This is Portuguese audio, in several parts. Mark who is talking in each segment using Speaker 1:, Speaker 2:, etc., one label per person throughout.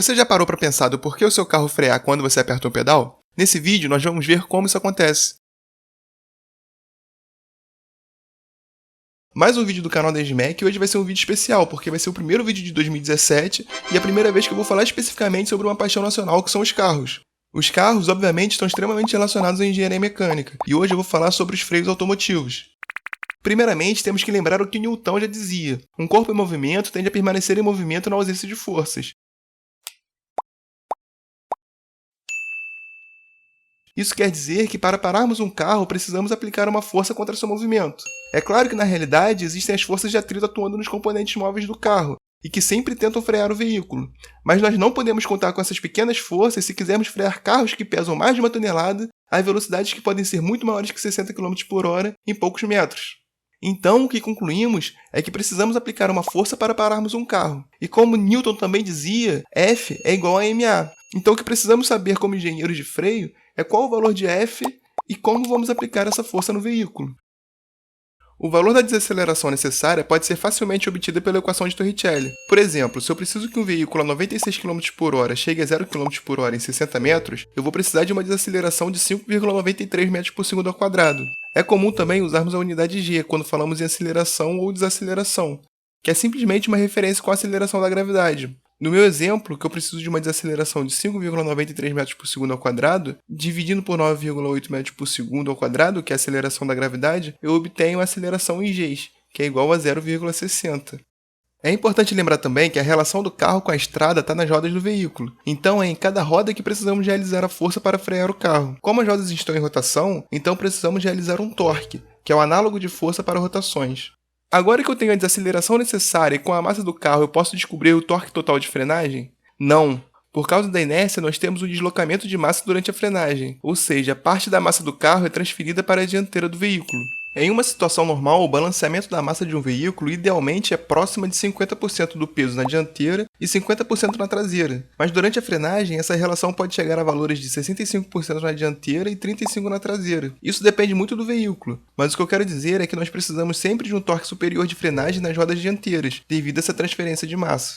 Speaker 1: Você já parou para pensar do porquê o seu carro frear quando você aperta o pedal? Nesse vídeo nós vamos ver como isso acontece. Mais um vídeo do canal da Smack e hoje vai ser um vídeo especial, porque vai ser o primeiro vídeo de 2017 e a primeira vez que eu vou falar especificamente sobre uma paixão nacional que são os carros. Os carros, obviamente, estão extremamente relacionados à engenharia mecânica, e hoje eu vou falar sobre os freios automotivos. Primeiramente, temos que lembrar o que Newton já dizia: um corpo em movimento tende a permanecer em movimento na ausência de forças. Isso quer dizer que para pararmos um carro precisamos aplicar uma força contra seu movimento. É claro que na realidade existem as forças de atrito atuando nos componentes móveis do carro, e que sempre tentam frear o veículo. Mas nós não podemos contar com essas pequenas forças se quisermos frear carros que pesam mais de 1 tonelada a velocidades que podem ser muito maiores que 60 km/h em poucos metros. Então, o que concluímos é que precisamos aplicar uma força para pararmos um carro. E como Newton também dizia, F é igual a ma. Então o que precisamos saber como engenheiros de freio é qual o valor de F e como vamos aplicar essa força no veículo. O valor da desaceleração necessária pode ser facilmente obtida pela equação de Torricelli. Por exemplo, se eu preciso que um veículo a 96 km/h chegue a 0 km/h em 60 metros, eu vou precisar de uma desaceleração de 5,93 m/s ao quadrado. É comum também usarmos a unidade G quando falamos em aceleração ou desaceleração, que é simplesmente uma referência com a aceleração da gravidade. No meu exemplo, que eu preciso de uma desaceleração de 5,93 m/s ao quadrado, dividindo por 9,8 m/s ao quadrado, que é a aceleração da gravidade, eu obtenho a aceleração em Gs, que é igual a 0,60. É importante lembrar também que a relação do carro com a estrada está nas rodas do veículo, então é em cada roda que precisamos realizar a força para frear o carro. Como as rodas estão em rotação, então precisamos realizar um torque, que é o análogo de força para rotações. Agora que eu tenho a desaceleração necessária e com a massa do carro eu posso descobrir o torque total de frenagem? Não. Por causa da inércia, nós temos um deslocamento de massa durante a frenagem, ou seja, parte da massa do carro é transferida para a dianteira do veículo. Em uma situação normal, o balanceamento da massa de um veículo idealmente é próximo de 50% do peso na dianteira e 50% na traseira, mas durante a frenagem essa relação pode chegar a valores de 65% na dianteira e 35% na traseira. Isso depende muito do veículo, mas o que eu quero dizer é que nós precisamos sempre de um torque superior de frenagem nas rodas dianteiras, devido a essa transferência de massa.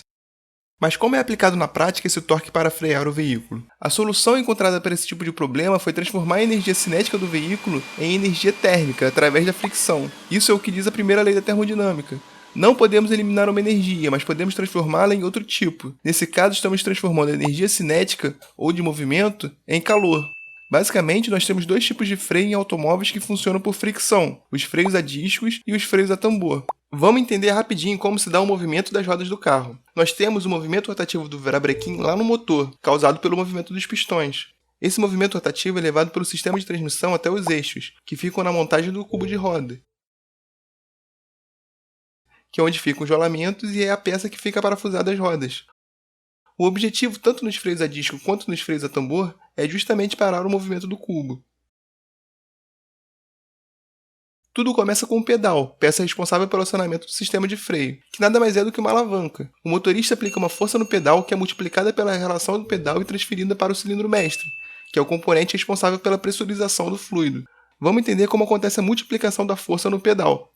Speaker 1: Mas como é aplicado na prática esse torque para frear o veículo? A solução encontrada para esse tipo de problema foi transformar a energia cinética do veículo em energia térmica através da fricção. Isso é o que diz a primeira lei da termodinâmica. Não podemos eliminar uma energia, mas podemos transformá-la em outro tipo. Nesse caso, estamos transformando a energia cinética, ou de movimento, em calor. Basicamente, nós temos dois tipos de freio em automóveis que funcionam por fricção, os freios a discos e os freios a tambor. Vamos entender rapidinho como se dá o movimento das rodas do carro. Nós temos o movimento rotativo do virabrequim lá no motor, causado pelo movimento dos pistões. Esse movimento rotativo é levado pelo sistema de transmissão até os eixos, que ficam na montagem do cubo de roda, que é onde ficam os rolamentos e é a peça que fica parafusada às rodas. O objetivo, tanto nos freios a disco quanto nos freios a tambor, é justamente parar o movimento do cubo. Tudo começa com o pedal, peça responsável pelo acionamento do sistema de freio, que nada mais é do que uma alavanca. O motorista aplica uma força no pedal que é multiplicada pela relação do pedal e transferida para o cilindro mestre, que é o componente responsável pela pressurização do fluido. Vamos entender como acontece a multiplicação da força no pedal.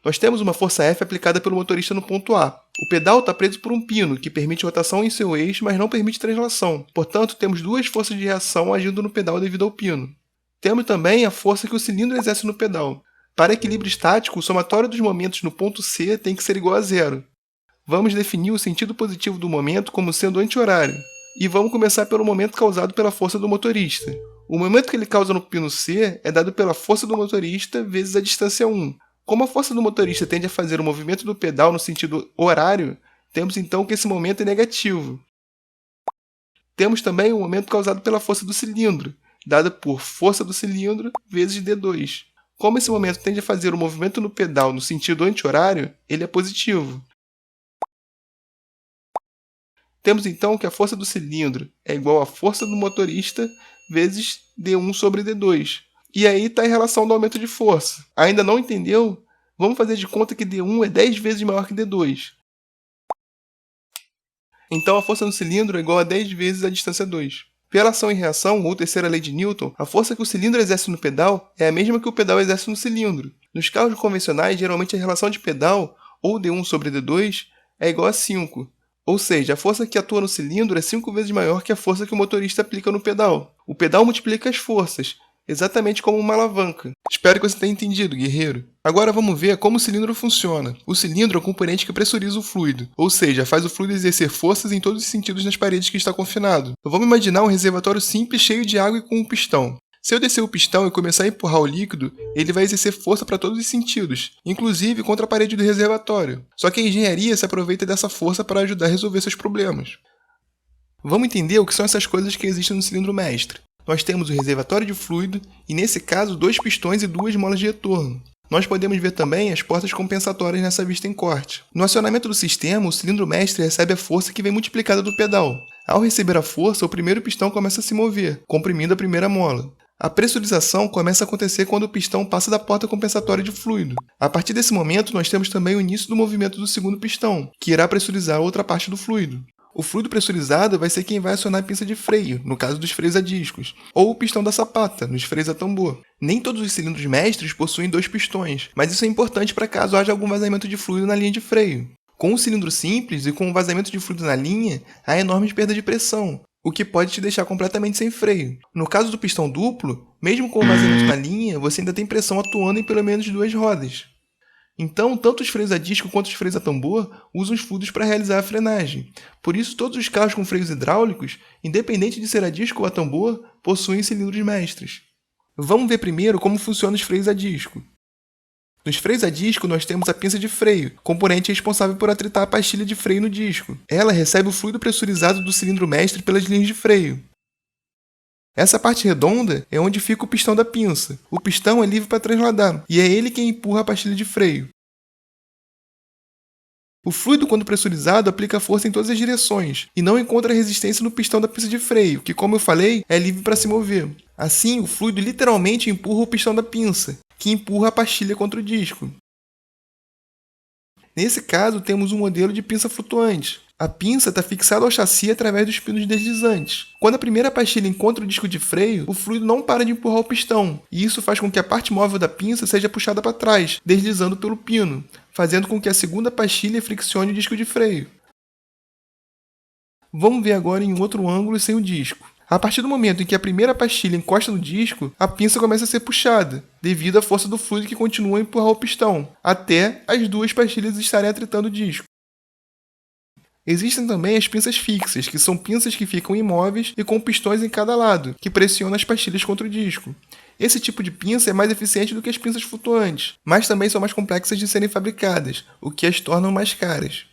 Speaker 1: Nós temos uma força F aplicada pelo motorista no ponto A. O pedal está preso por um pino, que permite rotação em seu eixo, mas não permite translação. Portanto, temos duas forças de reação agindo no pedal devido ao pino. Temos também a força que o cilindro exerce no pedal. Para equilíbrio estático, o somatório dos momentos no ponto C tem que ser igual a zero. Vamos definir o sentido positivo do momento como sendo anti-horário. E vamos começar pelo momento causado pela força do motorista. O momento que ele causa no pino C é dado pela força do motorista vezes a distância 1. Como a força do motorista tende a fazer o movimento do pedal no sentido horário, temos então que esse momento é negativo. Temos também o momento causado pela força do cilindro, dada por força do cilindro vezes D2. Como esse momento tende a fazer o movimento no pedal no sentido anti-horário, ele é positivo. Temos então que a força do cilindro é igual à força do motorista vezes D1 sobre D2. E aí está a relação do aumento de força. Ainda não entendeu? Vamos fazer de conta que D1 é 10 vezes maior que D2. Então a força no cilindro é igual a 10 vezes a distância 2. Pela ação e reação, ou terceira lei de Newton, a força que o cilindro exerce no pedal é a mesma que o pedal exerce no cilindro. Nos carros convencionais, geralmente a relação de pedal, ou D1 sobre D2, é igual a 5. Ou seja, a força que atua no cilindro é 5 vezes maior que a força que o motorista aplica no pedal. O pedal multiplica as forças, exatamente como uma alavanca. Espero que você tenha entendido, guerreiro. Agora vamos ver como o cilindro funciona. O cilindro é o componente que pressuriza o fluido, ou seja, faz o fluido exercer forças em todos os sentidos nas paredes que está confinado. Vamos imaginar um reservatório simples cheio de água e com um pistão. Se eu descer o pistão e começar a empurrar o líquido, ele vai exercer força para todos os sentidos, inclusive contra a parede do reservatório. Só que a engenharia se aproveita dessa força para ajudar a resolver seus problemas. Vamos entender o que são essas coisas que existem no cilindro mestre. Nós temos o reservatório de fluido e, nesse caso, 2 pistões e 2 molas de retorno. Nós podemos ver também as portas compensatórias nessa vista em corte. No acionamento do sistema, o cilindro mestre recebe a força que vem multiplicada do pedal. Ao receber a força, o primeiro pistão começa a se mover, comprimindo a primeira mola. A pressurização começa a acontecer quando o pistão passa da porta compensatória de fluido. A partir desse momento, nós temos também o início do movimento do segundo pistão, que irá pressurizar a outra parte do fluido. O fluido pressurizado vai ser quem vai acionar a pinça de freio, no caso dos freios a discos, ou o pistão da sapata, nos freios a tambor. Nem todos os cilindros mestres possuem 2 pistões, mas isso é importante para caso haja algum vazamento de fluido na linha de freio. Com um cilindro simples e com um vazamento de fluido na linha, há enorme perda de pressão, o que pode te deixar completamente sem freio. No caso do pistão duplo, mesmo com o vazamento na linha, você ainda tem pressão atuando em pelo menos 2 rodas. Então, tanto os freios a disco quanto os freios a tambor usam os fluidos para realizar a frenagem. Por isso, todos os carros com freios hidráulicos, independente de ser a disco ou a tambor, possuem cilindros mestres. Vamos ver primeiro como funcionam os freios a disco. Nos freios a disco, nós temos a pinça de freio, componente responsável por atritar a pastilha de freio no disco. Ela recebe o fluido pressurizado do cilindro mestre pelas linhas de freio. Essa parte redonda é onde fica o pistão da pinça. O pistão é livre para trasladar, e é ele quem empurra a pastilha de freio. O fluido, quando pressurizado, aplica força em todas as direções, e não encontra resistência no pistão da pinça de freio, que, como eu falei, é livre para se mover. Assim, o fluido literalmente empurra o pistão da pinça, que empurra a pastilha contra o disco. Nesse caso, temos um modelo de pinça flutuante. A pinça está fixada ao chassi através dos pinos deslizantes. Quando a primeira pastilha encontra o disco de freio, o fluido não para de empurrar o pistão, e isso faz com que a parte móvel da pinça seja puxada para trás, deslizando pelo pino, fazendo com que a segunda pastilha friccione o disco de freio. Vamos ver agora em outro ângulo sem o disco. A partir do momento em que a primeira pastilha encosta no disco, a pinça começa a ser puxada, devido à força do fluido que continua a empurrar o pistão, até as 2 pastilhas estarem atritando o disco. Existem também as pinças fixas, que são pinças que ficam imóveis e com pistões em cada lado, que pressionam as pastilhas contra o disco. Esse tipo de pinça é mais eficiente do que as pinças flutuantes, mas também são mais complexas de serem fabricadas, o que as tornam mais caras.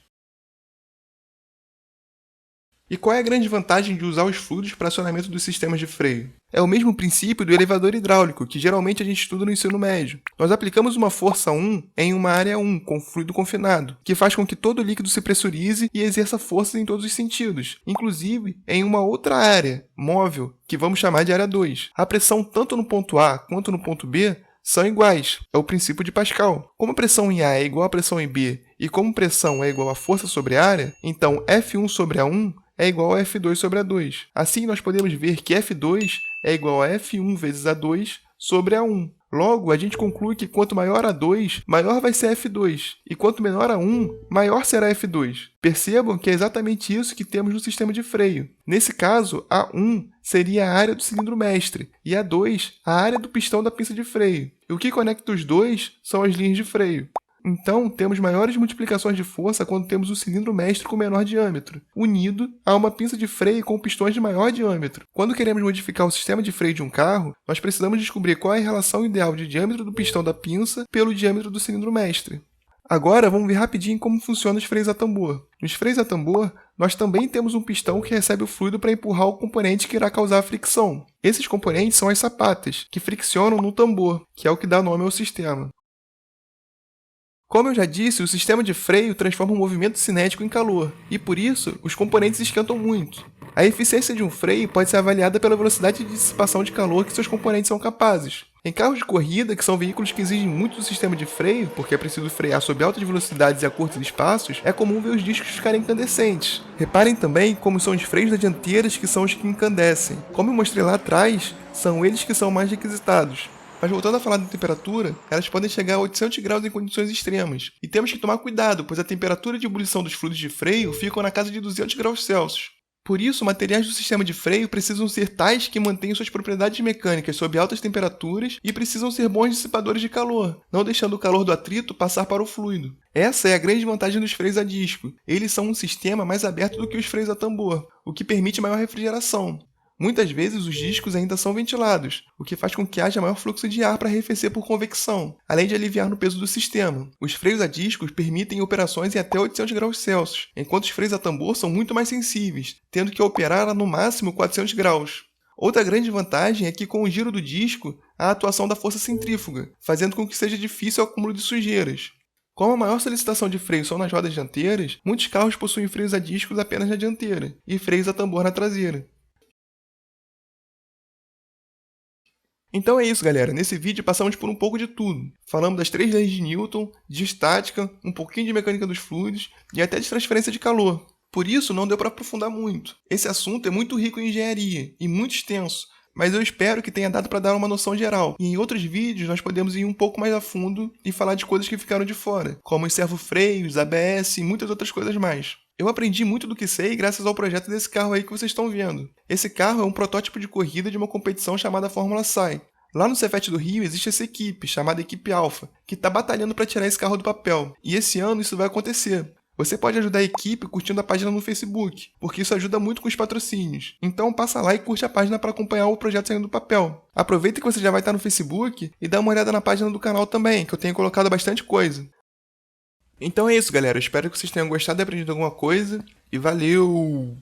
Speaker 1: E qual é a grande vantagem de usar os fluidos para acionamento dos sistemas de freio? É o mesmo princípio do elevador hidráulico, que geralmente a gente estuda no ensino médio. Nós aplicamos uma força 1 em uma área 1, com fluido confinado, que faz com que todo o líquido se pressurize e exerça forças em todos os sentidos, inclusive em uma outra área, móvel, que vamos chamar de área 2. A pressão tanto no ponto A quanto no ponto B são iguais, é o princípio de Pascal. Como a pressão em A é igual à pressão em B, e como pressão é igual à força sobre a área, então F1 sobre A1 é igual a F2 sobre A2. Assim, nós podemos ver que F2 é igual a F1 vezes A2 sobre A1. Logo, a gente conclui que quanto maior A2, maior vai ser F2, e quanto menor A1, maior será F2. Percebam que é exatamente isso que temos no sistema de freio. Nesse caso, A1 seria a área do cilindro mestre, e A2 a área do pistão da pinça de freio. E o que conecta os dois são as linhas de freio. Então, temos maiores multiplicações de força quando temos o cilindro mestre com menor diâmetro, unido a uma pinça de freio com pistões de maior diâmetro. Quando queremos modificar o sistema de freio de um carro, nós precisamos descobrir qual é a relação ideal de diâmetro do pistão da pinça pelo diâmetro do cilindro mestre. Agora, vamos ver rapidinho como funcionam os freios a tambor. Nos freios a tambor, nós também temos um pistão que recebe o fluido para empurrar o componente que irá causar a fricção. Esses componentes são as sapatas, que friccionam no tambor, que é o que dá nome ao sistema. Como eu já disse, o sistema de freio transforma o movimento cinético em calor, e por isso, os componentes esquentam muito. A eficiência de um freio pode ser avaliada pela velocidade de dissipação de calor que seus componentes são capazes. Em carros de corrida, que são veículos que exigem muito do sistema de freio, porque é preciso frear sob altas velocidades e a curtos espaços, é comum ver os discos ficarem incandescentes. Reparem também como são os freios da dianteiras que são os que incandescem. Como eu mostrei lá atrás, são eles que são mais requisitados. Mas voltando a falar da temperatura, elas podem chegar a 800 graus em condições extremas. E temos que tomar cuidado, pois a temperatura de ebulição dos fluidos de freio fica na casa de 200 graus Celsius. Por isso, materiais do sistema de freio precisam ser tais que mantenham suas propriedades mecânicas sob altas temperaturas e precisam ser bons dissipadores de calor, não deixando o calor do atrito passar para o fluido. Essa é a grande vantagem dos freios a disco. Eles são um sistema mais aberto do que os freios a tambor, o que permite maior refrigeração. Muitas vezes os discos ainda são ventilados, o que faz com que haja maior fluxo de ar para arrefecer por convecção, além de aliviar no peso do sistema. Os freios a discos permitem operações em até 800 graus Celsius, enquanto os freios a tambor são muito mais sensíveis, tendo que operar a no máximo 400 graus. Outra grande vantagem é que com o giro do disco, há a atuação da força centrífuga, fazendo com que seja difícil o acúmulo de sujeiras. Como a maior solicitação de freio são nas rodas dianteiras, muitos carros possuem freios a discos apenas na dianteira e freios a tambor na traseira. Então é isso, galera. Nesse vídeo passamos por um pouco de tudo. Falamos das 3 leis de Newton, de estática, um pouquinho de mecânica dos fluidos e até de transferência de calor. Por isso, não deu para aprofundar muito. Esse assunto é muito rico em engenharia e muito extenso, mas eu espero que tenha dado para dar uma noção geral. E em outros vídeos nós podemos ir um pouco mais a fundo e falar de coisas que ficaram de fora, como os servofreios, ABS e muitas outras coisas mais. Eu aprendi muito do que sei graças ao projeto desse carro aí que vocês estão vendo. Esse carro é um protótipo de corrida de uma competição chamada Fórmula SAI. Lá no Cefet do Rio existe essa equipe, chamada Equipe Alfa, que está batalhando para tirar esse carro do papel. E esse ano isso vai acontecer. Você pode ajudar a equipe curtindo a página no Facebook, porque isso ajuda muito com os patrocínios. Então passa lá e curte a página para acompanhar o projeto saindo do papel. Aproveita que você já vai estar no Facebook e dá uma olhada na página do canal também, que eu tenho colocado bastante coisa. Então é isso, galera. Eu espero que vocês tenham gostado e aprendido alguma coisa. E valeu!